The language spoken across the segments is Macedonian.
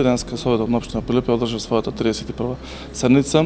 Денеска Советот на општина Прилеп ја одржа својата 31 седница,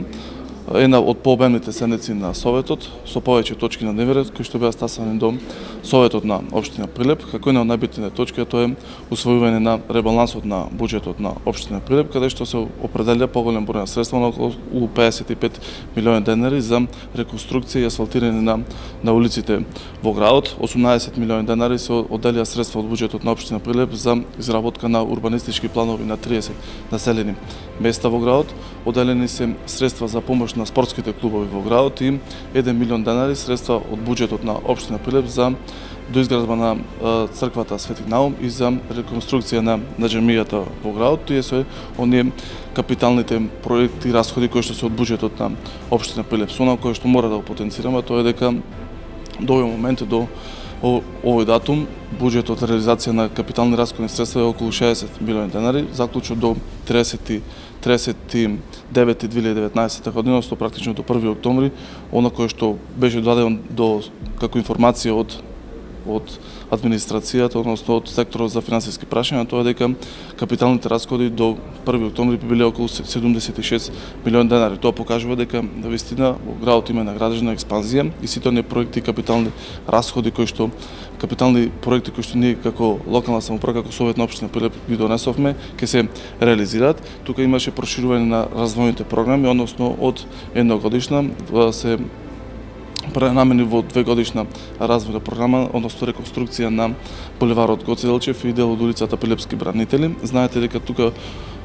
една од пообемните седници на Советот, со повеќе точки на дневен ред кои што беа стасани до Советот на општина Прилеп. Како една од најбитните точки тоа е усвојување на ребалансот на буџетот на општина Прилеп, каде што се определја поголем број на средства на околу 55 милиони денари за реконструкција и асфалтирање на улиците во градот. 18 милиони денари се одделија средства од буџетот на општина Прилеп за изработка на урбанистички планови на 30 населени места во градот. Одделени се средства за помош на спортските клубови во градот и 1 милион денари средства од буџетот на општина Прилеп за доизградба на црквата Свети Наум и за реконструкција на џамијата во градот. Тие се оние капиталните проекти и расходи кои што се од буџетот на општина Прилеп. Со кој што мора да го потенцираме, тоа е дека до овој момент, до овој датум, буџетот реализација на капитални расходни средства е околу 60 милиони денари, заклучно до 39.2019 година, односно практично до 1 октомври, она кое што беше дадено како информација од администрацијата, односно од секторот за финансиски прашања, тоа е дека капиталните расходи до 1 октомври би биле околу 76 милиони денари. Тоа покажува дека навистина во градот има наградена експанзија и сите оние проекти, капитални расходи капитални проекти кои што ние како локална самоуправа, како Совет на општина Прилеп ги донесовме, ќе се реализираат. Тука имаше проширување на развојните програми, односно од едногодишна се пренамени во 2-годишна развојна програма, односно реконструкција на булеварот Гоце Делчев и дел од улицата Прилепски бранители. Знаете дека тука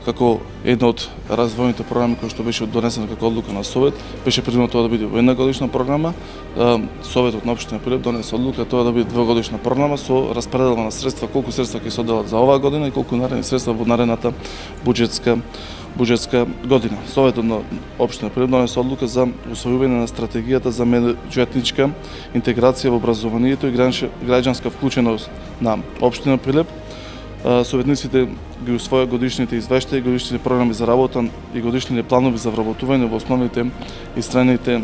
како една од развојните програми кои што беше донесена како одлука на Совет, беше предвидено тоа да биде во една-годишна програма. Советот на општина Прилеп донесе одлука тоа да биде 2-годишна програма со распределба на средства, колку средства ќе се одделат за оваа година и колку наредни средства во наредната буџетска година. Советот на општина Прилеп донесе одлука за усвојување на стратегијата за меѓуетничка интеграција во образованието и граѓанска вклученост на општина Прилеп. Советниците ги усвоја годишните извештаи, годишните програми за работа и годишните планови за вработување во основните и средните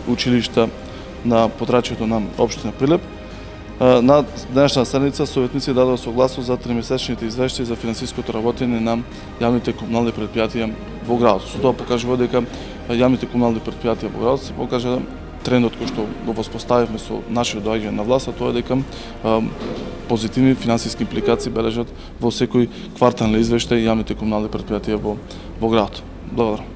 училишта на подрачјето на општина Прилеп. На денешна седница советници дадоа согласност за тримесечните извештаи за финансиското работење на јавните комунални претпријатија во градот. Со тоа покажува дека јавните комунални претпријатија во градот се покажа трендот кој што го воспоставивме со нашето доаѓање на власт, тоа е дека позитивни финансиски импликации бележат во секој квартални извештај јавните комунални претпријатија во градот. Благодарам.